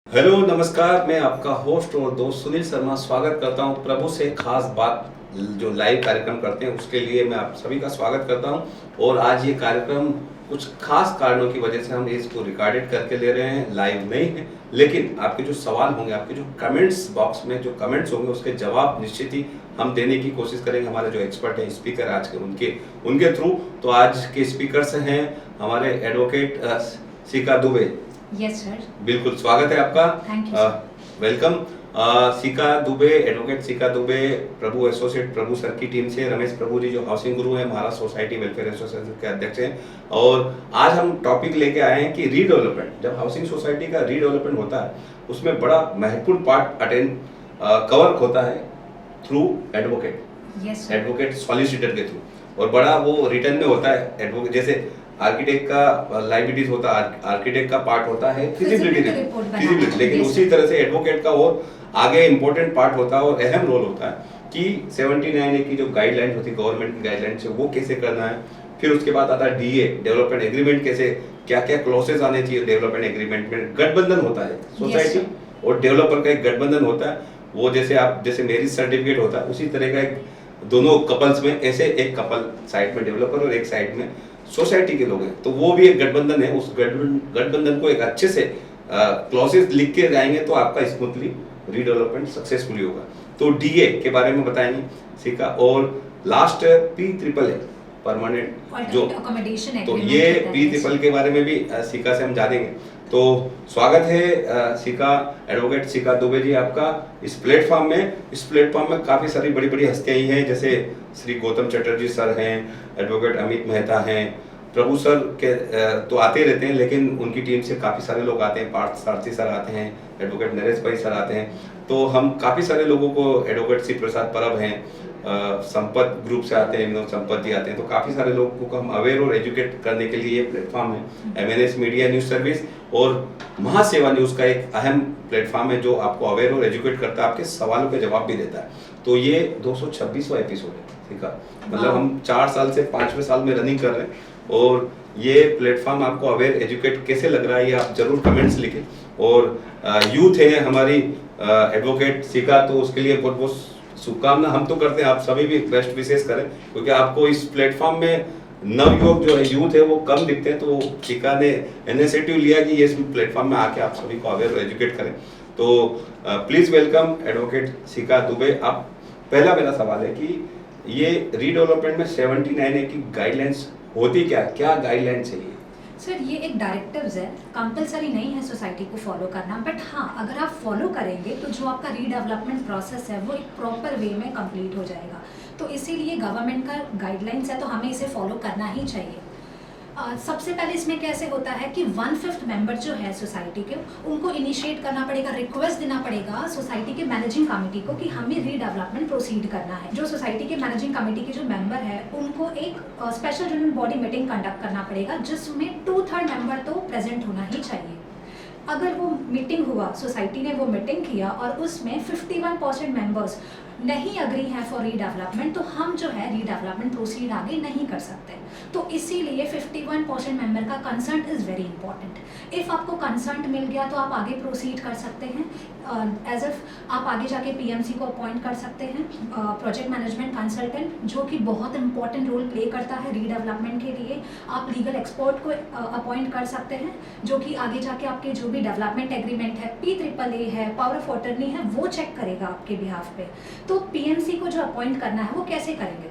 Hello नमस्कार, मैं आपका होस्ट और दोस्त सुनील शर्मा स्वागत करता हूं। प्रभु से खास बात जो लाइव कार्यक्रम करते हैं उसके लिए मैं आप सभी का स्वागत करता हूं। और आज ये कार्यक्रम कुछ खास कारणों की वजह से हम इसको रिकॉर्डेड करके ले रहे हैं, लाइव नहीं है। लेकिन आपके जो सवाल होंगे, आपके जो कमेंट्स बॉक्स में जो कमेंट्स होंगे उसके जवाब निश्चित ही हम देने की कोशिश करेंगे। हमारे जो एक्सपर्ट हैं, स्पीकर आज के उनके थ्रू। तो आज के स्पीकर्स हैं हमारे advocate caeca Dubey. Yes sir. बिल्कुल स्वागत है आपका। Thank you. Welcome. Caeca Dubey, advocate caeca Dubey, Prabhu associate Prabhu sir की टीम से। रमेश प्रभु जी जो हाउसिंग गुरु हैं, महाराष्ट्र सोसाइटी वेलफेयर एसोसिएशन के अध्यक्ष हैं। और आज हम टॉपिक लेके आए हैं कि रीडेवलपमेंट, जब हाउसिंग सोसाइटी का रीडेवलपमेंट होता है उसमें बड़ा महत्वपूर्ण पार्ट कवर होता है through advocate. Yes advocate solicitor के थ्रू, और बड़ा वो रिटर्न में होता है। एडवोकेट जैसे आर्किटेक्ट का लाइबिलिटीज होता है, आर्किटेक्ट का पार्ट होता है फिजिबिलिटी, लेकिन उसी तरह से एडवोकेट का और आगे इंपॉर्टेंट पार्ट होता है और अहम रोल होता है कि 79A की जो गाइडलाइन होती है, गवर्नमेंट की गाइडलाइन से, वो कैसे करना है। फिर उसके बाद आता है डीए, डेवलपमेंट एग्रीमेंट, कैसे क्या क्या क्लॉसेस आने चाहिए डेवलपमेंट एग्रीमेंट में। गठबंधन होता है सोसाइटी और डेवलपर का, एक गठबंधन होता है। वो जैसे मैरिज सर्टिफिकेट होता है, उसी तरह का एक दोनों कपल्स में, ऐसे एक कपल साइड में डेवलपर और एक साइड में सोसाइटी के लोग हैं, तो वो भी एक गठबंधन है। उस गठबंधन को एक अच्छे से क्लॉसेस लिख के जाएंगे तो आपका स्मूथली रीडेवलपमेंट सक्सेसफुली होगा। तो डीए के बारे में बताएंगे सीका, और लास्ट P-AAA परमानेंट जो अकोमोडेशन, तो ये P-AAA के बारे में भी सीका से हम जानेंगे। तो स्वागत है caeca, advocate caeca Dubey ji आपका इस प्लेटफॉर्म में। इस प्लेटफॉर्म में काफ़ी सारी बड़ी बड़ी हस्तियां ही हैं, जैसे श्री गौतम चटर्जी सर हैं, एडवोकेट अमित मेहता हैं, प्रभु सर के तो आते रहते हैं, लेकिन उनकी टीम से काफ़ी सारे लोग आते हैं। पार्थ सारथी सर आते हैं, एडवोकेट नरेश भाई सर आते हैं। तो हम काफ़ी सारे लोगों को, एडवोकेट श्री प्रसाद परब हैं, संपत ग्रुप से आते हैं, विनोद संपत जी आते हैं। तो काफ़ी सारे लोगों को हम अवेयर और एजुकेट करने के लिए ये प्लेटफॉर्म है। MNS मीडिया न्यूज़ सर्विस और महासेवा न्यूज़ का एक अहम प्लेटफॉर्म है जो आपको अवेयर और एजुकेट करता है, आपके सवालों के जवाब भी देता है। तो ये 226वां एपिसोड है सीका, मतलब हम 4 साल से 5वें साल में रनिंग कर रहे हैं। और ये प्लेटफॉर्म आपको अवेयर एजुकेट कैसे लग रहा है, ये आप जरूर कमेंट्स लिखें। और यूथ है हमारी एडवोकेट सीका, तो उसके लिए बहुत बहुत शुभकामना हम तो करते हैं। आप सभी भी बेस्ट विशेष करें, क्योंकि आपको इस प्लेटफॉर्म में नवयुवक जो है, यूथ है, वो कम दिखते हैं। तो सीका ने इनिशिएटिव लिया कि ये इस प्लेटफॉर्म में आके आप सभी को अवेयर और एजुकेट करें। तो please welcome advocate caeca Dubey. आप, पहला मेरा सवाल है कि ये रीडेवलपमेंट में 79A की गाइडलाइंस होती क्या गाइडलाइंस है ये? सर, ये एक डायरेक्टिव्स है, कंपलसरी नहीं है सोसाइटी को फॉलो करना, बट हाँ अगर आप फॉलो करेंगे तो जो आपका रीडेवलपमेंट प्रोसेस है वो एक प्रॉपर वे में कंप्लीट हो जाएगा। तो इसीलिए गवर्नमेंट का गाइडलाइंस है, तो हमें इसे फॉलो करना ही चाहिए। सबसे पहले इसमें कैसे होता है कि 1/5 मेंबर जो है सोसाइटी के, उनको इनिशिएट करना पड़ेगा, रिक्वेस्ट देना पड़ेगा सोसाइटी के मैनेजिंग कमेटी को कि हमें रीडेवलपमेंट प्रोसीड करना है। जो सोसाइटी के मैनेजिंग कमेटी के जो मेंबर है उनको एक special general body meeting conduct करना पड़ेगा, जिसमें 2/3 मेंबर तो प्रेजेंट होना ही चाहिए। अगर वो मीटिंग हुआ, सोसाइटी ने वो मीटिंग किया और उसमें 51% मेंबर्स नहीं अग्री है फॉर रीडेवलपमेंट, तो हम जो है रीडेवलपमेंट प्रोसीड आगे नहीं कर सकते। तो इसीलिए 51% मेंबर का concert is very important. If आपको कंसर्ट मिल गया तो आप आगे प्रोसीड कर सकते हैं। एज इफ आप आगे जाके PMC को अपॉइंट कर सकते हैं, प्रोजेक्ट मैनेजमेंट कंसल्टेंट, जो कि बहुत इंपॉर्टेंट रोल प्ले करता है रीडेवलपमेंट के लिए। आप लीगल एक्सपर्ट को अपॉइंट कर सकते हैं, जो कि आगे जाके आपके जो भी डेवलपमेंट एग्रीमेंट है, P-AAA है, पावर ऑफ अटर्नी है, वो चेक करेगा आपके बिहाफ पे। तो PMC को जो अपॉइंट करना है वो कैसे करेंगे,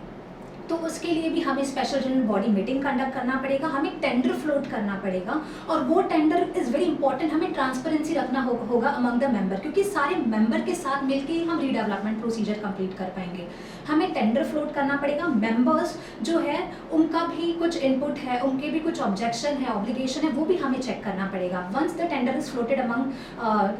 तो उसके लिए भी हमें special general body meeting conduct करना पड़ेगा, हमें टेंडर फ्लोट करना पड़ेगा। और वो टेंडर इज़ वेरी इंपॉर्टेंट, हमें ट्रांसपेरेंसी रखना होगा अमंग द मेंबर, क्योंकि सारे मेंबर के साथ मिलकर ही हम रीडेवलपमेंट प्रोसीजर कंप्लीट कर पाएंगे। हमें टेंडर फ्लोट करना पड़ेगा। मेंबर्स जो है उनका भी कुछ इनपुट है, उनके भी कुछ ऑब्जेक्शन है, ऑब्लिगेशन है, वो भी हमें चेक करना पड़ेगा। Once the tender is floated among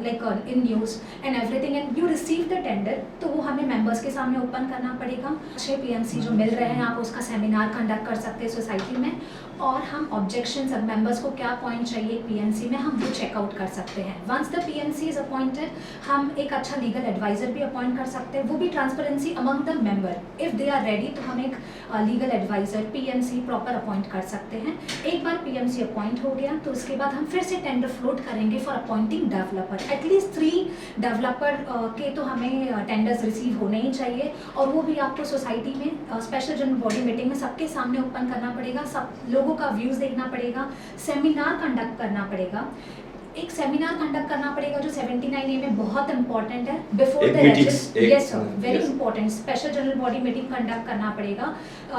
like in news and everything and you receive the tender, तो वो हमें मेंबर्स के सामने ओपन करना पड़ेगा। 6 PMC जो मिल रहे हैं, आप उसका सेमिनार कंडक्ट कर सकते हैं सोसाइटी में। और हम ऑब्जेक्शंस मेंबर्स को क्या पॉइंट चाहिए पीएमसी में हम वो चेकआउट कर सकते हैं। Once the PMC is appointed हम एक अच्छा लीगल एडवाइजर भी अपॉइंट कर सकते हैं, वो भी transparency among the member. If they are ready तो हम एक legal adviser PMC proper appoint कर सकते हैं। एक बार पीएमसी अपॉइंट हो गया तो उसके बाद हम फिर से टेंडर फ्लोट करेंगे for appointing developer. At least 3 developer के तो हमें टेंडर्स रिसीव होने ही चाहिए, और वो भी आपको सोसाइटी में स्पेशल जनरल बॉडी मीटिंग में सबके सामने ओपन करना पड़ेगा, सब लोगों का व्यूज़ देखना पड़ेगा, सेमिनार कंडक्ट करना पड़ेगा। एक सेमिनार कंडक्ट करना पड़ेगा जो 79A में बहुत इंपॉर्टेंट है। Before the yes sir, very important special general body meeting conduct करना पड़ेगा।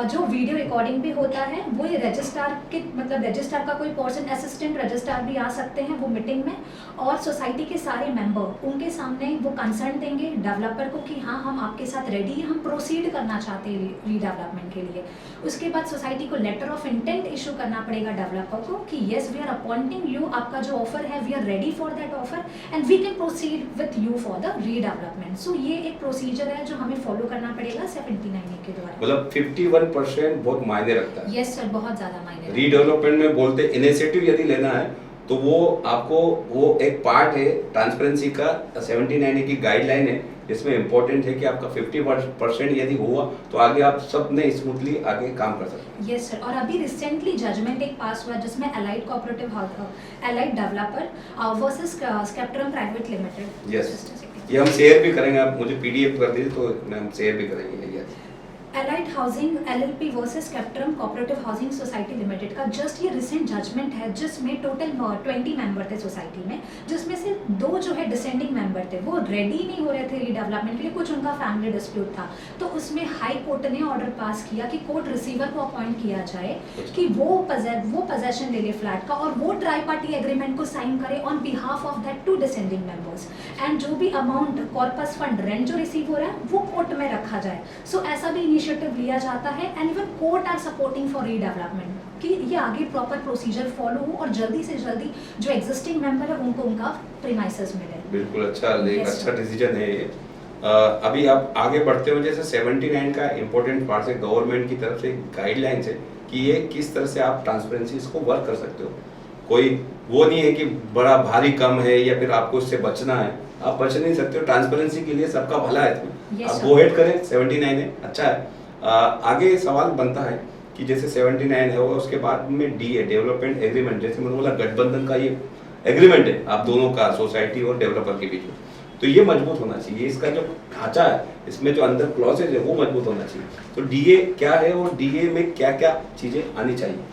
जो वीडियो रिकॉर्डिंग भी होता है वो ये रजिस्ट्रार के मतलब रजिस्ट्रार का कोई पर्सन असिस्टेंट रजिस्ट्रार भी आ सकते हैं वो मीटिंग में, और सोसाइटी के सारे मेंबर उनके सामने वो कंसर्न देंगे डेवलपर को कि हाँ हम आपके साथ रेडी हैं, हम प्रोसीड करना चाहते हैं रीडेवलपमेंट के लिए। उसके बाद सोसाइटी को लेटर ऑफ इंटेंट इशू करना पड़ेगा डेवलपर को कि yes we are appointing you, आपका जो ऑफर है we are ready for that offer and we can proceed with you for the redevelopment. So ये एक प्रोसीजर है जो हमें फॉलो करना पड़ेगा 79A के द्वारा। मतलब 51% बहुत मायने रखता है। यस सर, बहुत ज्यादा मायने। रीडेवलपमेंट में बोलते इनिशिएटिव यदि लेना है तो वो आपको वो एक पार्ट है ट्रांसपेरेंसी का 79A की गाइडलाइन है, जिसमें इम्पोर्टेंट है कि आपका 50% यदि हुआ तो आगे आप सब ने स्मूथली आगे काम कर सकते हैं। यस सर, और अभी रिसेंटली जजमेंट एक पास हुआ जिसमें allied cooperative allied developer versus spectrum private limited. Yes, ये हम शेयर भी करेंगे, आप मुझे पीडीएफ कर दीजिए तो हम शेयर भी करेंगे। Yes, allied housing LLP versus spectrum cooperative housing society limited का जस्ट ये रिसेंट जजमेंट है, जिसमें टोटल 20 मेंबर थे सोसाइटी में, जिसमें से 2 जो है डिसेंडिंग मेंबर थे, वो रेडी नहीं हो रहे थे रीडेवलपमेंट के लिए, कुछ उनका फैमिली डिस्प्यूट था। तो उसमें हाई कोर्ट ने ऑर्डर पास किया कि कोर्ट रिसीवर को अपॉइंट किया जाए कि वो पोजेशन ले ले फ्लैट का, और वो ट्राई पार्टी एग्रीमेंट को साइन करे on behalf of that 2 descending members, and जो भी अमाउंट कॉर्पस फंड रेंट जो रिसीव हो रहा है वो कोर्ट में रखा जाए। सो ऐसा भी इनिशिएटिव लिया जाता है, and even court are supporting for redevelopment कि ये आगे प्रॉपर प्रोसीजर फॉलो हो और जल्दी से जल्दी जो एग्जिस्टिंग मेंबर है उनको उनका प्रीमाइसेस मिले। बिल्कुल अच्छा, एक अच्छा डिसीजन है ये। अभी आप आगे बढ़ते हो, जैसे 79 का इम्पोर्टेंट पार्ट है गवर्नमेंट की तरफ से गाइडलाइंस है कि ये किस तरह से आप ट्रांसपेरेंसी इसको वर्क कर सकते हो। कोई वो नहीं है कि बड़ा भारी कम है या फिर आपको इससे बचना है, आप बच नहीं सकते हो। ट्रांसपेरेंसी के लिए सबका भला है इसमें, आप गो हेड करें, 79 है अच्छा है। आगे सवाल बनता है कि जैसे 79 है और उसके बाद में डी है डेवलपमेंट एग्रीमेंट, जैसे मैंने बोला गठबंधन का ये एग्रीमेंट है आप दोनों का, सोसाइटी और डेवलपर के बीच में, तो ये मजबूत होना चाहिए। इसका जो ढांचा है, इसमें जो अंदर क्लॉसेज है वो मजबूत होना चाहिए। तो डीए क्या है और डीए में क्या क्या चीजें आनी चाहिए?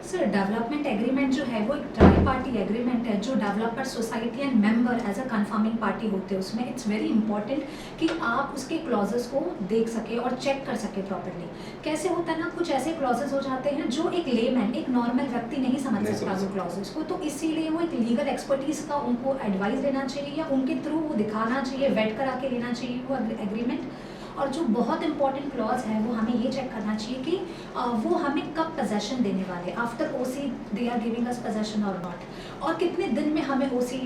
सर, डेवलपमेंट एग्रीमेंट जो है वो एक ट्राई पार्टी एग्रीमेंट है जो developer society and member as a confirming party होते हैं। उसमें इट्स वेरी इंपॉर्टेंट कि आप उसके क्लॉजेस को देख सके और चेक कर सके प्रॉपर्ली। कैसे होता है ना, कुछ ऐसे क्लॉजेस हो जाते हैं जो एक लेमैन, एक नॉर्मल व्यक्ति नहीं समझ सकता वो क्लॉजेस को, तो इसीलिए वो एक लीगल एक्सपर्टीज का उनको एडवाइस लेना चाहिए या उनके थ्रू वो दिखाना चाहिए, वेट करा के लेना चाहिए वो एग्रीमेंट। और जो बहुत इंपॉर्टेंट क्लॉज है वो हमें ये चेक करना चाहिए कि वो हमें कब पोजेशन देने वाले, after OC they are giving us possession और नॉट, और कितने दिन में हमें ओसी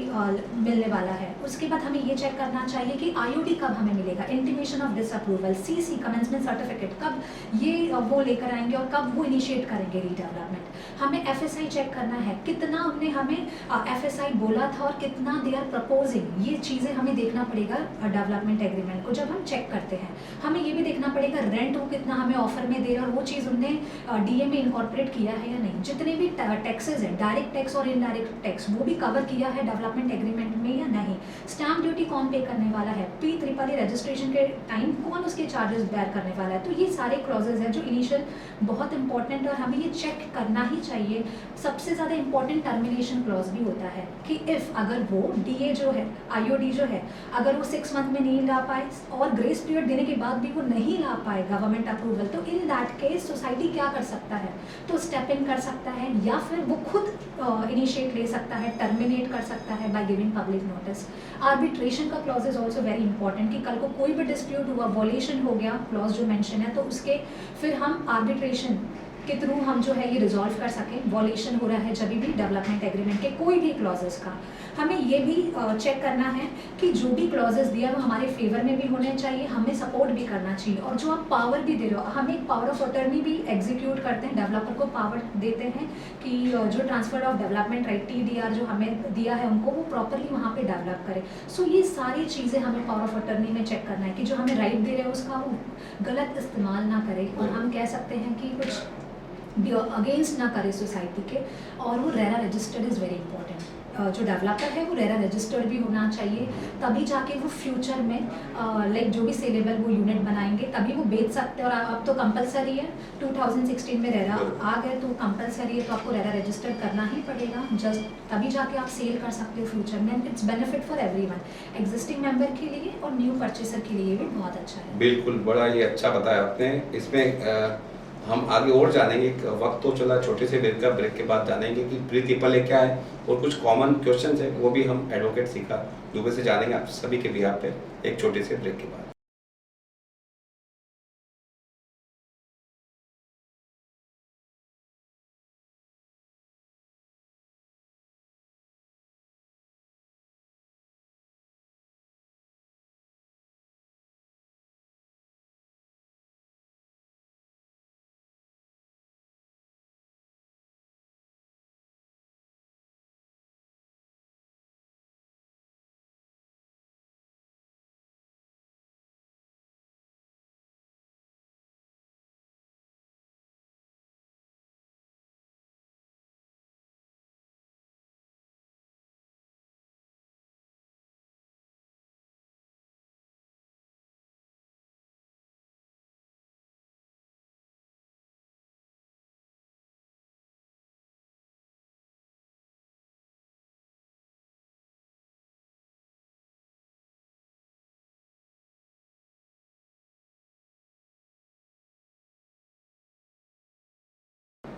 मिलने वाला है। उसके बाद हमें ये चेक करना चाहिए कि आईओडी कब हमें मिलेगा, intimation of disapproval, CC commencement certificate कब ये वो लेकर आएंगे और कब वो इनिशिएट करेंगे रीडेवलपमेंट। हमें एफएसआई चेक करना है, कितना उन्होंने हमें एफएसआई बोला था और कितना दे आर प्रपोजिंग, ये चीज़ें हमें देखना पड़ेगा डेवलपमेंट एग्रीमेंट को जब हम चेक करते हैं। हमें ये भी देखना पड़ेगा रेंट वो कितना हमें ऑफर में दे रहा है और वो चीज़ उनने डीए में इनकॉर्पोरेट किया है या नहीं। जितने भी टैक्सेस हैं, डायरेक्ट टैक्स और इनडायरेक्ट टैक्स, वो भी कवर किया है डेवलपमेंट एग्रीमेंट में या नहीं। स्टैम्प ड्यूटी कौन पे करने वाला है, P3 रजिस्ट्रेशन के टाइम कौन उसके चार्जेस बेयर करने वाला है। तो ये सारे क्लॉजेज हैं जो इनिशियल बहुत इंपॉर्टेंट और हमें ये चेक करना ही चाहिए। सबसे ज़्यादा इंपॉर्टेंट टर्मिनेशन क्लॉज भी होता है कि इफ़ अगर वो डीए जो है, आईओडी जो है, अगर वो 6 मंथ में नहीं ला पाए और ग्रेस पीरियड देने के बाद भी वो नहीं ला पाए गवर्नमेंट अप्रूवल, तो इन दैट केस सोसाइटी क्या कर सकता है, तो स्टेप इन कर सकता है या फिर वो खुद इनिशिएट ले सकता है, टर्मिनेट कर सकता है by giving public notice. Arbitration का clause is also very important कि कल को कोई भी डिस्प्यूट हुआ, वॉलेशन हो गया, क्लॉज जो मेंशन है, तो उसके फिर हम आर्बिट्रेशन के थ्रू हम जो है ये रिजॉल्व कर सकें। वॉल्यूशन हो रहा है जब भी डेवलपमेंट एग्रीमेंट के कोई भी क्लॉजेस का, हमें ये भी चेक करना है कि जो भी क्लॉजेस दिया है वो हमारे फेवर में भी होने चाहिए, हमें सपोर्ट भी करना चाहिए। और जो आप पावर भी दे रहे हो, हम एक पावर ऑफ अटर्नी भी एग्जीक्यूट करते हैं, डेवलपर को पावर देते हैं कि जो transfer of development right TDR जो हमें दिया है उनको वो प्रॉपरली वहाँ पे डेवलप करें। सो ये सारी चीज़ें हमें पावर ऑफ अटर्नी में चेक करना है कि जो हमें राइट दे रहे हैं उसका वो गलत इस्तेमाल ना करे, और हम कह सकते हैं कि कुछ अगेंस्ट ना करे सोसाइटी के। और वो RERA registered is very important. जो डेवलपर है वो रेरा रजिस्टर्ड भी होना चाहिए, तभी जाके वो फ्यूचर में लाइक जो भी सेलेबल वो यूनिट बनाएंगे तभी वो बेच सकते हैं। और अब तो कंपलसरी है, 2016 में रेरा आ गए तो कंपलसरी है, तो आपको रेरा रजिस्टर्ड करना ही पड़ेगा, जस्ट तभी जाके आप सेल कर सकते हो फ्यूचर में। It's benefit for everyone, existing member के लिए और न्यू परचेसर के लिए भी बहुत अच्छा है। बिल्कुल, बड़ा ही अच्छा बताया आपने। इसमें हम आगे और जानेंगे, वक्त तो चला, छोटे से ब्रेक के बाद जानेंगे कि प्री ट्रिपल क्या है और कुछ कॉमन क्वेश्चंस है वो भी हम एडवोकेट शिखा दुबे से जानेंगे आप सभी के बिहाफ पे, एक छोटे से ब्रेक के बाद।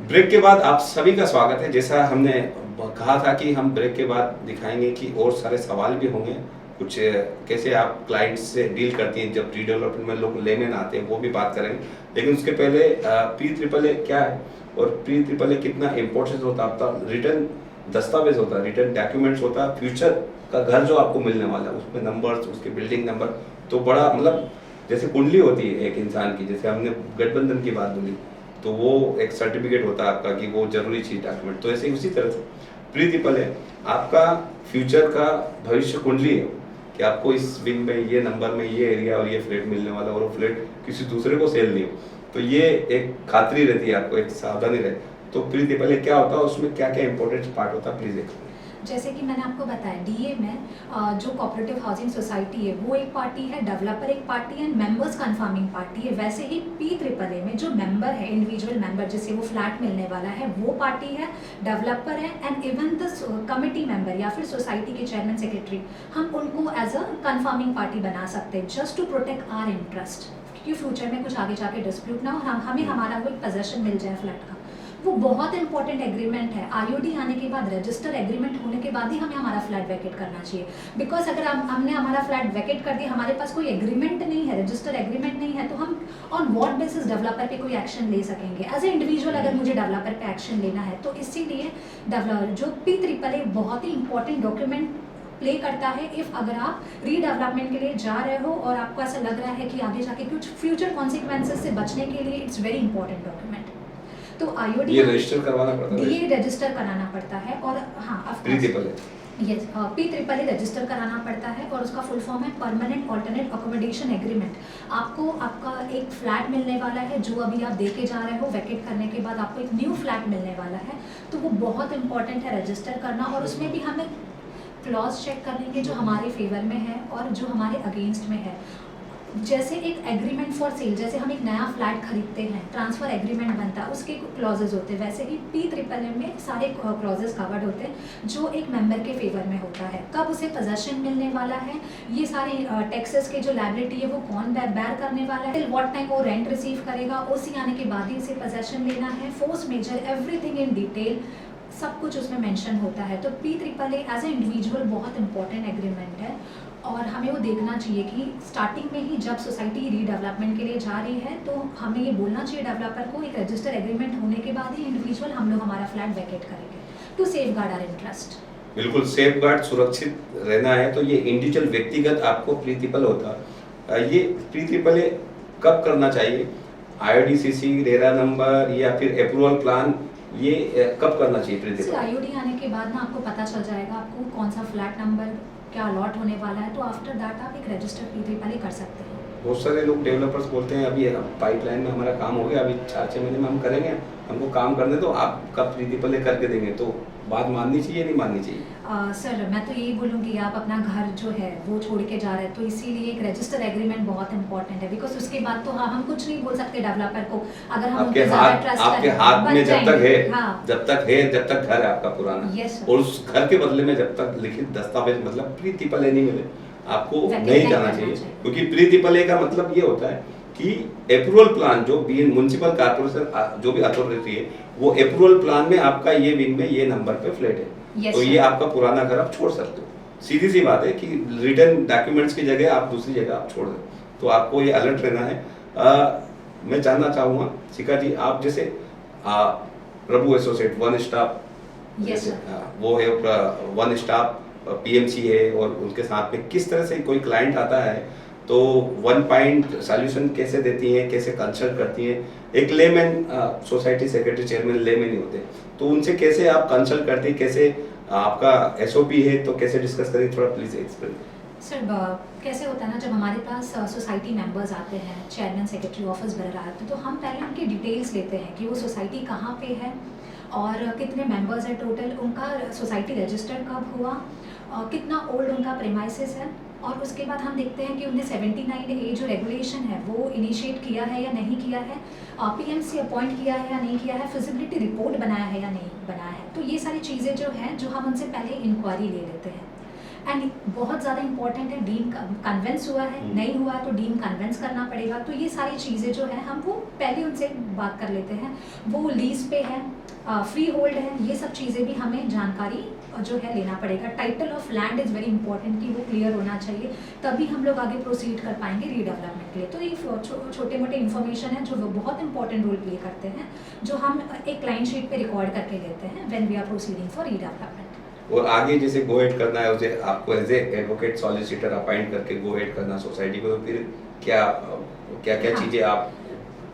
ब्रेक के बाद आप सभी का स्वागत है। जैसा हमने कहा था कि हम ब्रेक के बाद दिखाएंगे कि और सारे सवाल भी होंगे, कुछ कैसे आप क्लाइंट्स से डील करती हैं जब रीडेवलपमेंट में लोग लेने आते हैं, वो भी बात करेंगे। लेकिन उसके पहले प्री ट्रिपल ए क्या है और प्री ट्रिपल ए कितना इम्पोर्टेंस होता है, आपका रिटर्न दस्तावेज होता है, रिटर्न डॉक्यूमेंट्स होता है, फ्यूचर का घर जो आपको मिलने वाला है उसमें नंबर्स, उसके बिल्डिंग नंबर, तो बड़ा मतलब जैसे कुंडली होती है एक इंसान की, जैसे हमने गठबंधन की बात बोली तो वो एक सर्टिफिकेट होता है आपका कि वो जरूरी चीज डॉक्यूमेंट, तो ऐसे ही उसी तरह से प्री ट्रिपल है आपका फ्यूचर का भविष्य कुंडली है कि आपको इस विंग में ये नंबर में ये एरिया और ये फ्लैट मिलने वाला और वो फ्लैट किसी दूसरे को सेल नहीं हो, तो ये एक खातरी रहती है आपको, एक सावधानी रहती। तो प्री ट्रिपल क्या होता है, उसमें क्या क्या इंपॉर्टेंट पार्ट होता है, प्लीज एक्सप्लेन। जैसे कि मैंने आपको बताया DA में जो कोऑपरेटिव हाउसिंग सोसाइटी है वो एक पार्टी है, डेवलपर एक पार्टी है, मेंबर्स कंफर्मिंग पार्टी है। वैसे ही P3AA में जो मेंबर है, इंडिविजुअल मेंबर जिसे वो फ्लैट मिलने वाला है, वो पार्टी है, डेवलपर है, and even the committee member या फिर सोसाइटी के चेयरमैन सेक्रेटरी, हम उनको एज अ कंफर्मिंग पार्टी बना सकते हैं just to protect our interest, क्योंकि फ्यूचर में कुछ आगे जाके डिस्प्यूट ना हो, हमें हमारा वो एक पोजेशन मिल जाए फ्लैट का। वो बहुत इंपॉर्टेंट एग्रीमेंट है। IOD आने के बाद, रजिस्टर एग्रीमेंट होने के बाद ही हमें हमारा फ्लैट वैकेट करना चाहिए, बिकॉज अगर हमने हमारा फ्लैट वैकेट कर दिया, हमारे पास कोई एग्रीमेंट नहीं है, रजिस्टर एग्रीमेंट नहीं है, तो हम ऑन व्हाट बेसिस डेवलपर पे कोई एक्शन ले सकेंगे एज ए इंडिविजुअल। अगर मुझे डेवलपर पे एक्शन लेना है तो इसीलिए डेवलपर जो P3AA बहुत ही इंपॉर्टेंट डॉक्यूमेंट प्ले करता है। इफ अगर आप रीडेवलपमेंट के लिए जा रहे हो और आपको ऐसा लग रहा है कि आगे जाके कुछ फ्यूचर कॉन्सिक्वेंसेस से बचने के लिए इट्स वेरी इंपॉर्टेंट डॉक्यूमेंट। तो IOD ये रजिस्टर करवाना पड़ता है, ये रजिस्टर कराना पड़ता है। और हाँ, pre triple yes, P3AA register कराना पड़ता है और उसका फुल फॉर्म है परमानेंट ऑल्टरनेट अकोमोडेशन एग्रीमेंट। आपको आपका एक फ्लैट मिलने वाला है जो अभी आप देके जा रहे हो, वैकेट करने के बाद आपको एक न्यू फ्लैट मिलने वाला है, तो वो बहुत इंपॉर्टेंट है रजिस्टर करना। और उसमें भी हमें क्लॉज चेक करेंगे जो हमारे फेवर में है और जो हमारे अगेंस्ट में है। जैसे एक एग्रीमेंट फॉर सेल, जैसे हम एक नया फ्लैट खरीदते हैं, ट्रांसफर एग्रीमेंट बनता है, उसके क्लॉजेज होते हैं, वैसे ही P3AA में सारे क्लॉजेज कवर्ड होते हैं जो एक मेंबर के फेवर में होता है। कब उसे पोजेशन मिलने वाला है, ये सारे टैक्सेस के जो लायबिलिटी है वो कौन बेयर करने वाला है, व्हाट टाइम वो रेंट रिसीव करेगा, OC आने के बाद ही उसे पोजेशन लेना है, force majeure, everything in detail सब कुछ उसमें मेंशन होता है। तो PAAA एज ए इंडिविजुअल बहुत इंपॉर्टेंट एग्रीमेंट है और हमें वो देखना चाहिए कि स्टार्टिंग में ही जब सोसाइटी रीडेवलपमेंट के लिए जा रही है तो हमें ये बोलना चाहिए डेवलपर को, एक रजिस्टर एग्रीमेंट होने के बाद ही इंडिविजुअल हम लोग हमारा फ्लैट वैकेट करेंगे to safeguard our interest. बिल्कुल सेफ गार्ड, सुरक्षित रहना है तो ये इंडिविजुअल व्यक्तिगत आपको प्रीतिपल होता है। ये प्रीतिपल कब करना चाहिए? IODCC, रेरा नंबर या फिर अप्रूवल प्लान, ये कब करना चाहिए प्रीतिपल? सर IOD आने के बाद ना आपको पता चल जाएगा आपको कौन सा फ्लैट नंबर क्या अलॉट होने वाला है, तो आफ्टर दैट आप एक रजिस्टर्ड PAAA कर सकते हैं। बहुत सारे लोग डेवलपर्स बोलते हैं अभी पाइपलाइन में हमारा काम हो गया, अभी 4-6 महीने में हम करेंगे, हमको काम करने दो, आप कब प्रीतिपल करके देंगे, तो बात माननी चाहिए नहीं माननी चाहिए? सर मैं तो यही बोलूँगी आप अपना घर जो है वो छोड़ के जा रहे हैं तो इसीलिए एक रजिस्टर एग्रीमेंट बहुत इंपॉर्टेंट है, बिकॉज उसके बाद तो हाँ हम कुछ नहीं बोल सकते डेवलपर को, अगर हम आपके हाथ में जब तक है, जब तक घर है आपका पुराना, और उस घर के बदले में जब तक लिखित दस्तावेज मतलब प्रीतिपल नहीं मिले आपको नहीं जाना चाहिए। क्योंकि प्रीतिपल का मतलब ये होता है कि अप्रूवल प्लान जो बीइंग म्युनिसिपल कॉर्पोरेशन जो भी अथॉरिटी है वो अप्रूवल प्लान में आपका ये विंग में ये नंबर पे फ्लैट है, तो ये आपका पुराना घर आप छोड़ सकते हो। सीधी सी बात है कि रिटर्न डॉक्यूमेंट्स की जगह आप दूसरी जगह आप छोड़ दो, तो आपको ये अलर्ट रहना है। मैं जानना चाहूँगा शिखा जी, आप जैसे प्रभु एसोसिएट वन स्टॉप, वो है वन स्टॉप PMC है, और उनके साथ में किस तरह से कोई क्लाइंट आता है तो वन पॉइंट सॉल्यूशन कैसे देती हैं, कैसे कंसल्ट करती हैं? एक layman society secretary chairman layman ही होते हैं, तो उनसे कैसे आप कंसल्ट करती हैं, कैसे आपका SOP है तो कैसे डिस्कस करें, थोड़ा प्लीज एक्सप्लेन। सर कैसे होता है ना, जब हमारे पास सोसाइटी मेंबर्स आते हैं, चेयरमैन सेक्रेटरी ऑफिस वगैरह आते हैं, तो हम पहले उनकी डिटेल्स लेते हैं कि वो सोसाइटी कहाँ पे है और कितने मेंबर्स हैं टोटल, उनका सोसाइटी रजिस्टर कब हुआ, कितना ओल्ड उनका प्रेमाइसिस है, और उसके बाद हम देखते हैं कि उन्हें 79A जो रेगुलेशन है वो इनिशिएट किया है या नहीं किया है, PMC अपॉइंट किया है या नहीं किया है, फिजिबिलिटी रिपोर्ट बनाया है या नहीं बनाया है। तो ये सारी चीज़ें जो हैं जो हम उनसे पहले इंक्वायरी ले लेते हैं। एंड बहुत ज़्यादा इंपॉर्टेंट है, डीम कन्वेंस हुआ है, नहीं हुआ है तो डीम कन्वेंस करना पड़ेगा। तो ये सारी चीज़ें जो है हम वो पहले उनसे बात कर लेते हैं, वो लीज पे है, फ्री होल्ड है, ये सब चीज़ें भी हमें जानकारी जो है लेना पड़ेगा। Title of land is very important कि वो क्लियर होना चाहिए, तभी हम लोग आगे प्रोसीड कर पाएंगे रीडेवलपमेंट के लिए। तो ये छोटे मोटे इन्फॉर्मेशन है जो बहुत इंपॉर्टेंट रोल प्ले करते हैं, जो हम एक क्लाइंट शीट पे रिकॉर्ड करके लेते हैं when we are proceeding for redevelopment. और आगे जैसे गो हेड करना है उसे आपको as a advocate solicitor appoint करके गो हेड करना सोसाइटी को, तो फिर क्या क्या क्या चीज़ें आप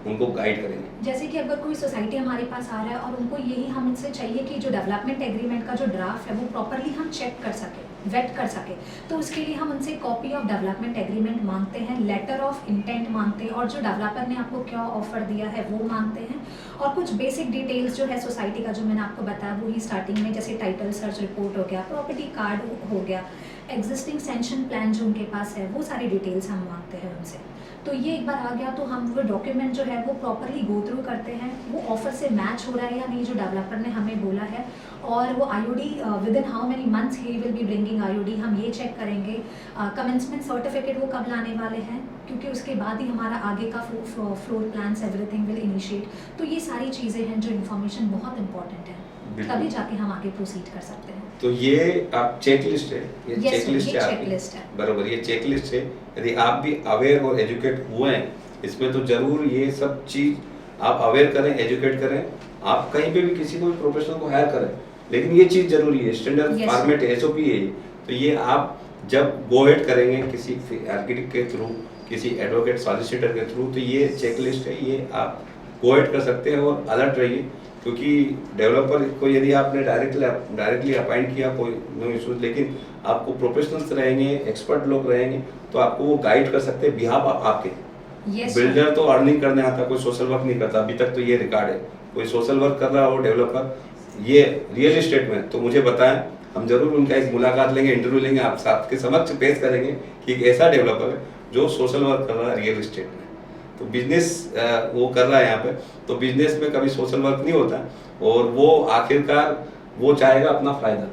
उनको गाइड करेंगे? जैसे कि अगर कोई सोसाइटी हमारे पास आ रहा है और उनको यही हमसे चाहिए कि जो डेवलपमेंट एग्रीमेंट का जो ड्राफ्ट है वो प्रॉपरली हम चेक कर सके, वेट कर सके, तो उसके लिए हम उनसे कॉपी ऑफ डेवलपमेंट एग्रीमेंट मांगते हैं, लेटर ऑफ इंटेंट मांगते हैं, और जो डेवलपर ने आपको क्या ऑफर दिया है वो मांगते हैं, और कुछ बेसिक डिटेल्स जो है सोसाइटी का जो मैंने आपको बताया वो ही स्टार्टिंग में, जैसे टाइटल सर्च रिपोर्ट हो गया, प्रॉपर्टी कार्ड हो गया, एग्जिस्टिंग सेंशन प्लान जो उनके पास है, वो सारी डिटेल्स हम मांगते हैं उनसे। तो ये एक बार आ गया तो हम वो डॉक्यूमेंट जो है वो प्रॉपरली गो थ्रू करते हैं, वो ऑफर से मैच हो रहा है या नहीं जो डेवलपर ने हमें बोला है, और वो IOD with in how many months he will be bringing IOD, हम ये चेक करेंगे। कमेंसमेंट सर्टिफिकेट वो कब लाने वाले हैं, क्योंकि उसके बाद ही हमारा आगे का floor plans everything will initiate. तो ये सारी चीज़ें हैं जो इन्फॉर्मेशन बहुत इंपॉर्टेंट है, तभी जाके हम आगे प्रोसीड कर सकते हैं। तो ये आप चेकलिस्ट है, ये चेकलिस्ट है आपकी, बरोबर, ये चेकलिस्ट है। यदि आप भी अवेयर और एजुकेट हुए हैं इसमें तो जरूर ये सब चीज आप अवेयर करें, एजुकेट करें। आप कहीं पे भी किसी को भी प्रोफेशनल को हायर करें, लेकिन ये चीज जरूरी है, स्टैंडर्ड फॉर्मेट SOP है। तो ये आप जब गो हेड करेंगे किसी आर्किटेक्ट के थ्रू, किसी एडवोकेट सॉलिसिटर के थ्रू, तो ये चेकलिस्ट है, ये आप गो हेड कर सकते हैं। और अलर्ट रहिए, क्योंकि डेवलपर को यदि आपने डायरेक्टली अपॉइंट किया कोई नो इशूज, लेकिन आपको प्रोफेशनल्स रहेंगे, एक्सपर्ट लोग रहेंगे, तो आपको वो गाइड कर सकते हैं बिहाफ आपके। बिल्डर तो अर्निंग करने आता, कोई सोशल वर्क नहीं करता, अभी तक तो ये रिकॉर्ड है। कोई सोशल वर्क कर रहा हो डेवलपर ये रियल एस्टेट में, तो मुझे बताएं, हम जरूर उनका एक मुलाकात लेंगे, इंटरव्यू लेंगे, आप आपके समक्ष पेश करेंगे कि एक ऐसा डेवलपर है जो सोशल वर्क कर रहा है रियल एस्टेट में, तो बिजनेस वो कर रहा है यहाँ पे। तो बिजनेस में कभी सोशल वर्क नहीं होता, और वो आखिरकार वो चाहेगा अपना फायदा,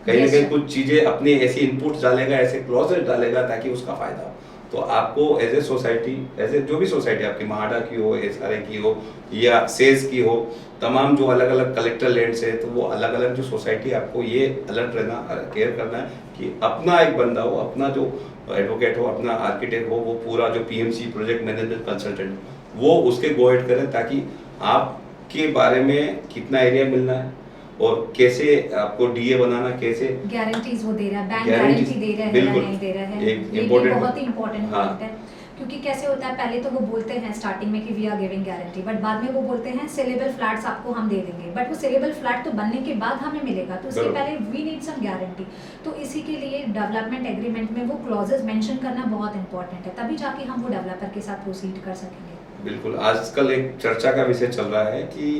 कहीं ना कहीं कुछ चीजें अपनी ऐसी इनपुट डालेगा, ऐसे क्लॉजेस डालेगा ताकि उसका फायदा हो। तो आपको as a society, as a जो भी सोसाइटी आपकी, महाडा की हो, SRA की हो, या सेज की हो, तमाम जो अलग अलग कलेक्टर लैंड्स है, तो वो अलग अलग जो सोसाइटी, आपको ये अलर्ट रहना, केयर करना है कि अपना एक बंदा हो, अपना जो एडवोकेट हो, अपना आर्किटेक्ट हो, वो पूरा जो पीएमसी प्रोजेक्ट मैनेजमेंट कंसल्टेंट वो उसके गो हेड करें, ताकि आपके बारे में कितना एरिया मिलना है और कैसे आपको डीए बनाना, कैसे गारंटीज वो दे रहा है, बैंक Guarantees, गारंटी दे रहा है या बिल्कुल। नहीं दे रहा है, एक ये भी important बहुत ही इंपॉर्टेंट हाँ। पॉइंट है। क्योंकि कैसे होता है, पहले तो वो बोलते हैं स्टार्टिंग में कि we are giving guarantee, but बाद में वो बोलते हैं सेलेबल फ्लैट्स आपको हम दे देंगे, बट वो सेलेबल फ्लैट तो बनने के बाद हमें मिलेगा, तो उसके बराबर। पहले वी नीड सम गारंटी। तो इसी के लिए डेवलपमेंट एग्रीमेंट में वो क्लॉजेज मेंशन करना बहुत इंपॉर्टेंट है, तभी जाके हम वो डेवलपर के साथ प्रोसीड कर सकेंगे। बिल्कुल। आजकल एक चर्चा का विषय चल रहा है कि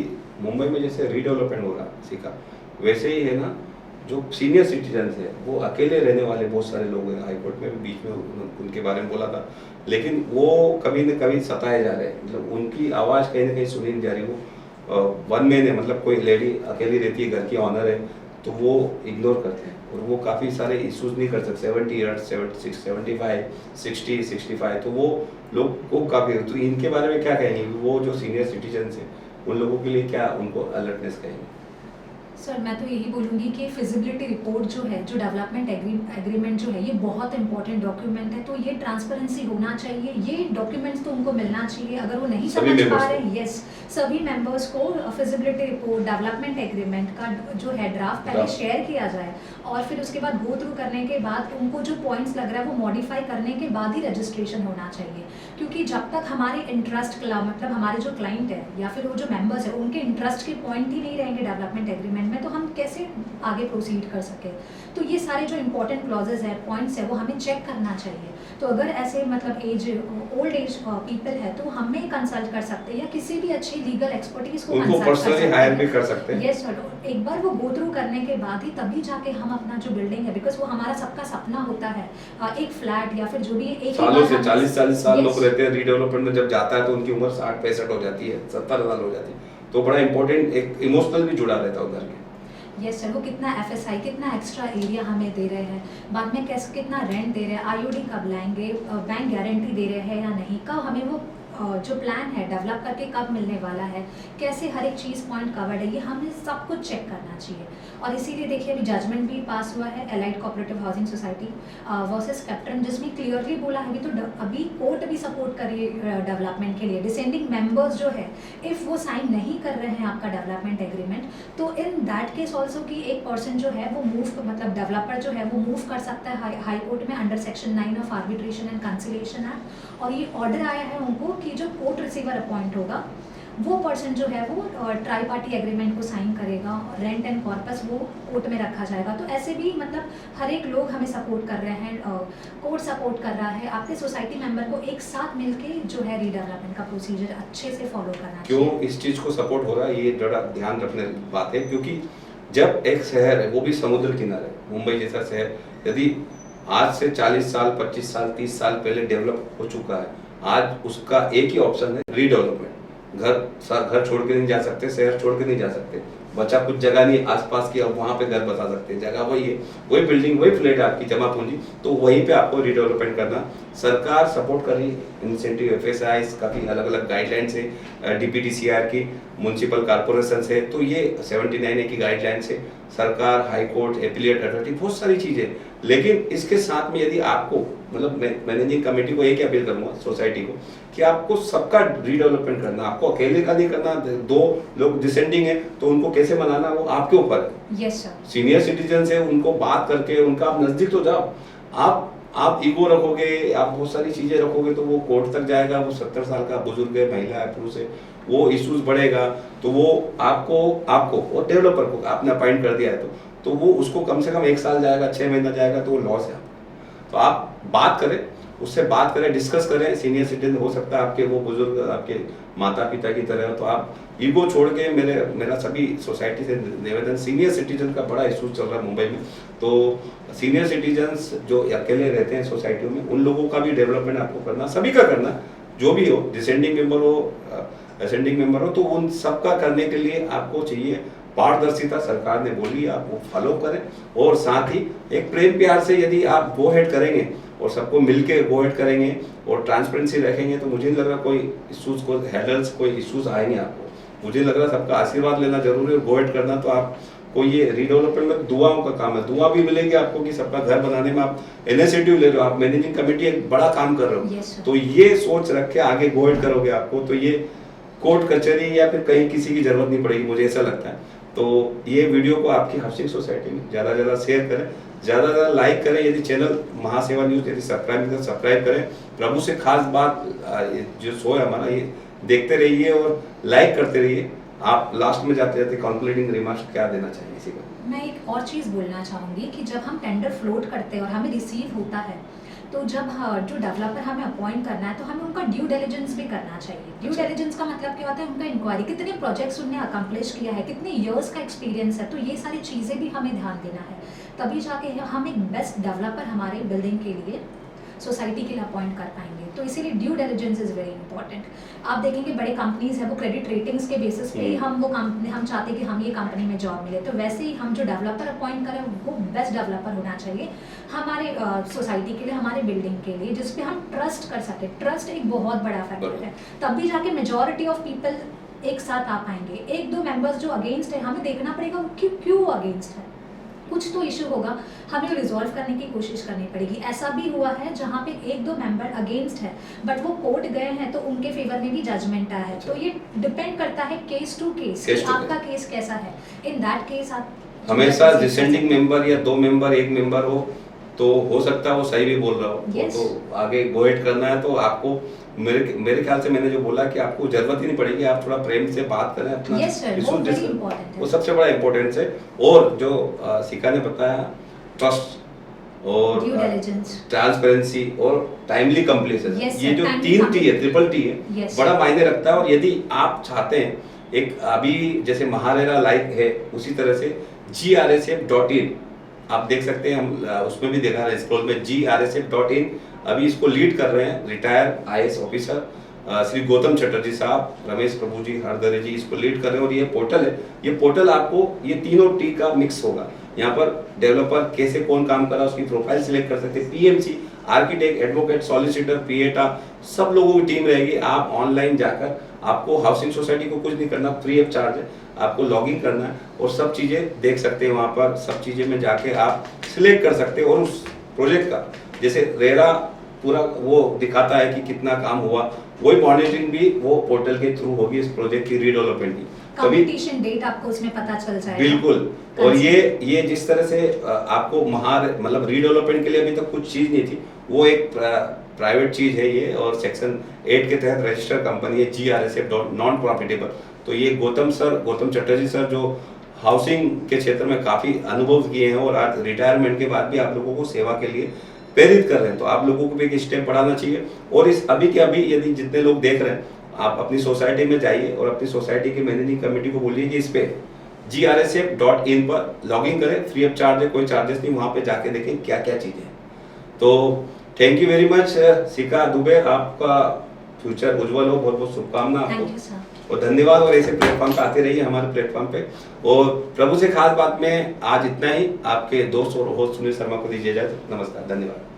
मुंबई में जैसे रीडेवलपमेंट हो रहा है सिका, वैसे ही है ना, जो सीनियर सिटीजन्स है वो अकेले रहने वाले बहुत सारे लोग हैं। हाईकोर्ट में भी बीच में उनके बारे में बोला था, लेकिन वो कभी न कभी सताए जा रहे हैं, मतलब उनकी आवाज़ कहीं ना कहीं सुनी नहीं जा रही। वो वन मैन है, मतलब कोई लेडी अकेली रहती है, घर की ऑनर है, तो वो इग्नोर करते हैं और वो काफ़ी सारे इश्यूज नहीं कर सकते। 70 ईयर्स, 75, 60, 65, तो वो लोग को काफ़ी, तो इनके बारे में क्या कहेंगे? वो जो सीनियर सिटीजन्स हैं उन लोगों के लिए क्या उनको अलर्टनेस कहेंगे? सर मैं तो यही बोलूँगी कि फिजिबिलिटी रिपोर्ट जो है, जो डेवलपमेंट एग्रीमेंट जो है, ये बहुत इंपॉर्टेंट डॉक्यूमेंट है, तो ये ट्रांसपेरेंसी होना चाहिए, ये डॉक्यूमेंट्स तो उनको मिलना चाहिए। अगर वो नहीं सभी समझ पा members रहे, यस, सभी मेंबर्स को फिजिबिलिटी रिपोर्ट, डेवलपमेंट एग्रीमेंट का जो है ड्राफ्ट पहले Draft। शेयर किया जाए, और फिर उसके बाद गो थ्रू करने के बाद उनको जो पॉइंट्स लग रहा है वो मॉडिफाई करने के बाद ही रजिस्ट्रेशन होना चाहिए। क्योंकि जब तक हमारे इंटरेस्ट मतलब हमारे जो क्लाइंट है या फिर वो जो मेंबर्स है, उनके इंटरेस्ट के पॉइंट ही नहीं रहेंगे डेवलपमेंट एग्रीमेंट में, तो हम कैसे आगे प्रोसीड कर सके। तो ये सारे जो इंपॉर्टेंट क्लॉजेज है, पॉइंट्स है, वो हमें चेक करना चाहिए। तो अगर ऐसे मतलब ओल्ड एज पीपल है, तो हमें कंसल्ट कर सकते हैं या किसी भी अच्छी लीगल एक्सपर्टीज को उनको पर्सनली हायर भी कर सकते हैं। यस सर, एक बार वो गो थ्रू करने के बाद ही तभी जाके हम अपना जो बिल्डिंग है, बिकॉज वो हमारा सबका सपना होता है, एक फ्लैट या फिर जो भी एक सालों से 40-40 साल Yes। लोग रहते हैं रीडेवलपमेंट में, जब जाता है तो उनकी उम्र 60-65 हो जाती है, 70 साल हो जाती है, तो बड़ा इंपॉर्टेंट एक इमोशनल भी जुड़ा रहता है उधर के। यस सर, वो कितना एफएसआई, कितना एक्स्ट्रा एरिया हमें दे रहे हैं, बाद में कैसे कितना रेंट दे रहे हैं, आईओडी कब लाएंगे, बैंक गारंटी दे रहे हैं या नहीं, कब हमें वो जो प्लान है डेवलप करके कब मिलने वाला है, कैसे हर एक चीज़ पॉइंट कवर्ड है, ये हमें सब कुछ चेक करना चाहिए। और इसीलिए देखिए अभी जजमेंट भी पास हुआ है allied cooperative housing society versus captain, जिसमें क्लियरली बोला है, अभी कोर्ट भी सपोर्ट कर रही है डेवलपमेंट के लिए। डिसेंडिंग मेंबर्स जो है, इफ़ वो साइन नहीं कर रहे हैं आपका डेवलपमेंट एग्रीमेंट, तो इन दैट केस ऑल्सो कि एक पर्सन जो है वो मूव, मतलब डेवलपर जो है वो मूव कर सकता है हाई कोर्ट में under section 9 of arbitration and conciliation act. और ये ऑर्डर आया है उनको कि जो कोर्ट रिसीवर अपॉइंट होगा, वो पर्सन जो है वो ट्राई पार्टी एग्रीमेंट को साइन करेगा, रेंट एंड कॉर्पस वो कोर्ट में रखा जाएगा। तो ऐसे भी मतलब हर एक लोग हमें सपोर्ट कर रहे हैं, कोर्ट सपोर्ट कर रहा है, आपके सोसाइटी मेंबर को एक साथ मिलके जो है रीडेवलपमेंट का प्रोसीजर अच्छे से फॉलो करना क्यों चाहिए। इस चीज को सपोर्ट हो रहा है, ये बड़ा ध्यान रखने की बात है, क्योंकि जब एक शहर है, वो भी समुद्र किनारे, मुंबई जैसा शहर, यदि आज से 40 साल, 25 साल, 30 साल पहले डेवलप हो चुका है, आज उसका एक ही ऑप्शन है रीडेवलपमेंट। घर छोड़ के नहीं जा सकते, शहर छोड़ के नहीं जा सकते, बचा कुछ जगह नहीं आसपास की, अब वहाँ पे घर बसा सकते हैं, जगह वही है, वही बिल्डिंग, वही फ्लैट है आपकी जमा पूंजी, तो वहीं पे आपको रीडेवलपमेंट करना। सरकार सपोर्ट कर रही है, इंसेंटिव, एफएसआई, काफ़ी अलग अलग गाइडलाइंस है, डीपीडीसीआर की, म्यूनसिपल कॉर्पोरेशन से, तो ये 79A की गाइडलाइंस है, सरकार, हाई कोर्ट, एपीलेट अथॉरिटी, बहुत सारी चीज़ें। लेकिन इसके साथ में यदि आपको, मतलब मैनेजिंग कमेटी को एक ही अपील करूँगा, सोसाइटी को, कि आपको सबका रीडेवलपमेंट करना, आपको अकेले का नहीं करना। 2 लोग डिसेंडिंग है तो उनको कैसे मनाना वो आपके ऊपर है। Yes sir. सीनियर सिटीजन है, उनको बात करके उनका आप नजदीक तो जाओ। आप ईगो रखोगे, आप बहुत सारी चीजें रखोगे, तो वो कोर्ट तक जाएगा, वो 70 साल का बुजुर्ग है, महिला है, पुरुष है, वो इश्यूज बढ़ेगा, तो वो आपको और डेवलपर को आपने अपॉइंट कर दिया है, तो वो उसको कम से कम 1 साल जाएगा, 6 महीना जाएगा, तो वो लॉस है आपका। तो आप बात करें, उससे बात करें, डिस्कस करें। सीनियर सिटीजन हो सकता है आपके वो बुजुर्ग, आपके माता पिता की तरह, तो आप ईगो छोड़ के, मेरा सभी सोसाइटी से निवेदन, सीनियर सिटीजन का बड़ा इशू चल रहा है मुंबई में, तो सीनियर सिटीजन्स जो अकेले रहते हैं सोसाइटियों में, उन लोगों का भी डेवलपमेंट आपको करना, सभी का करना, जो भी हो, डिसेंडिंग मेंबर हो, असेंडिंग मेंबर हो, तो उन सबका करने के लिए आपको चाहिए पारदर्शिता। सरकार ने बोली, आप वो फॉलो करें, और साथ ही एक प्रेम प्यार से यदि आप गो हेड करेंगे और सबको मिलके गो हेड करेंगे और ट्रांसपेरेंसी रखेंगे, तो मुझे नहीं लग रहा कोई इश्यूज को हैंडल्स, कोई इश्यूज आए नहीं आपको। मुझे लग रहा है सबका आशीर्वाद लेना जरूरी है, गो एड करना। तो आपको ये रीडेवलपमेंट में दुआओं का काम है, दुआ भी मिलेगी आपको कि सबका घर बनाने में आप इनिशिएटिव ले रहे हो, आप मैनेजिंग कमेटी एक बड़ा काम कर रहे हो। Yes, sir. तो ये सोच रख के आगे गो एड करोगे आपको, तो ये कोर्ट कचहरी या फिर कहीं किसी की जरूरत नहीं पड़ेगी, मुझे ऐसा लगता है। तो ये वीडियो को आपकी हाउसिंग सोसाइटी में ज़्यादा से ज़्यादा शेयर करें, ज़्यादा से ज़्यादा लाइक करें। यदि चैनल महासेवा न्यूज़ यदि सब्सक्राइब करें। प्रभु से खास बात जो शो है हमारा, ये देखते रहिए और लाइक करते रहिए। आप लास्ट में जाते जाते कंक्लूडिंग रिमार्क्स क्या देना चाहिए इसी का? मैं एक और चीज़ बोलना चाहूँगी कि जब हम टेंडर फ्लोट करते हैं और हमें रिसीव होता है, तो जब जो डेवलपर हमें अपॉइंट करना है तो हमें उनका ड्यू डिलिजेंस भी करना चाहिए। ड्यू डिलिजेंस का मतलब क्या होता है? उनका इंक्वायरी, कितने प्रोजेक्ट्स उन्होंने अकम्प्लिश किया है, कितने इयर्स का एक्सपीरियंस है, तो ये सारी चीज़ें भी हमें ध्यान देना है। तभी जाके हम एक बेस्ट डेवलपर हमारे बिल्डिंग के लिए, सोसाइटी के लिए अपॉइंट कर पाएंगे। तो इसीलिए due diligence is very important. आप देखेंगे बड़े कंपनीज हैं, वो क्रेडिट रेटिंग्स के बेसिस पे ही हम चाहते हैं कि हम ये कंपनी में जॉब मिले। तो वैसे ही हम जो डेवलपर अपॉइंट करें वो बेस्ट डेवलपर होना चाहिए हमारे सोसाइटी के लिए, हमारे बिल्डिंग के लिए, जिस पे हम ट्रस्ट कर सके। ट्रस्ट एक बहुत बड़ा फैक्टर है, तभी जाके मेजॉरिटी ऑफ पीपल एक साथ आ पाएंगे। एक दो मेंबर्स जो अगेंस्ट है, हमें देखना पड़ेगा वो क्यों अगेंस्ट है। कुछ तो इशू होगा, हमें रिजॉल्व करने की कोशिश करनी पड़ेगी। ऐसा भी हुआ है जहाँ पे एक दो मेंबर अगेंस्ट है बट वो कोर्ट गए हैं तो उनके फेवर में भी जजमेंट आया है। तो ये डिपेंड करता है केस टू केस कि आपका केस कैसा है। इन दैट केस आप हमेशा डिसेंडिंग मेंबर या दो मेंबर एक मेंबर हो तो हो सकता है वो सही भी बोल रहा हो। Yes. तो आगे गो एड करना है तो आपको मेरे ख्याल से मैंने जो बोला कि आपको जरूरत ही नहीं पड़ेगी, आप थोड़ा प्रेम से बात करें अपना Yes, sir. issue वो very discuss- important है। वो सबसे बड़ा इम्पोर्टेंस है। और जो सिका ने बताया, ट्रस्ट और ड्यू डिलिजेंस, ट्रांसपेरेंसी और टाइमली कंप्लीशन, Yes, sir. ये जो Timely तीन टी है, ट्रिपल टी है, Yes. बड़ा मायने रखता है। और यदि आप चाहते हैं एक अभी जैसे महारेरा लाइक है उसी तरह से GRSF.in आप देख सकते हैं, हम उसमें भी देखा है स्क्रॉल में GRSF.in अभी इसको लीड कर रहे हैं retire IAS officer Shri Gautam Chatterjee साहब, रमेश प्रभु जी, हरदरे जी इसको लीड कर रहे हैं। और ये पोर्टल है, ये पोर्टल आपको ये तीनों टी का मिक्स होगा। यहाँ पर डेवलपर कैसे कौन काम कर रहा है उसकी प्रोफाइल सिलेक्ट कर सकते हैं। PMC, आर्किटेक्ट, एडवोकेट, सॉलिसिटर, पीएटा, सब लोगों की टीम रहेगी। आप ऑनलाइन जाकर, आपको हाउसिंग सोसाइटी को कुछ नहीं करना, फ्री ऑफ चार्ज है, आपको लॉगिन करना है और सब चीज़ें देख सकते हैं। वहाँ पर सब चीज़ें में जाके आप सिलेक्ट कर सकते हैं। और उस प्रोजेक्ट का जैसे रेरा पूरा वो दिखाता है कि कितना काम हुआ, वही मॉनिटरिंग भी वो पोर्टल के थ्रू होगी इस प्रोजेक्ट की रीडेवलपमेंट की। कंपटीशन डेट आपको उसमें पता चल जाएगा। बिल्कुल। और ये जिस तरह से आपको मतलब रीडेवलपमेंट के लिए अभी तक कुछ चीज़ नहीं थी, वो एक प्राइवेट चीज़ है ये, और सेक्शन 8 के तहत रजिस्टर्ड कंपनी है GRSF नॉन प्रॉफिटेबल। तो ये गौतम चटर्जी सर जो हाउसिंग के क्षेत्र में काफ़ी अनुभव किए हैं और आज रिटायरमेंट के बाद भी आप लोगों को सेवा के लिए प्रेरित कर रहे हैं, तो आप लोगों को भी एक स्टेप बढ़ाना चाहिए। और इस अभी के अभी यदि जितने लोग देख रहे हैं, आप अपनी सोसाइटी में जाइए और अपनी सोसाइटी की मैनेजिंग कमेटी को बोलिए कि इस पे GRSF.in पर लॉगिन करें, फ्री ऑफ चार्ज है, कोई चार्जेस नहीं, वहाँ पे जाके देखें क्या क्या चीज़ें हैं। तो थैंक यू वेरी मच सिका दुबे, आपका फ्यूचर उज्जवल हो, बहुत बहुत शुभकामना आपको। Thank you sir. और धन्यवाद। और ऐसे प्लेटफॉर्म पे आते रहिए हमारे प्लेटफॉर्म पे। और प्रभु से खास बात में आज इतना ही। आपके दोस्त और होस्ट सुनील शर्मा को दीजिए इजाजत। नमस्कार, धन्यवाद।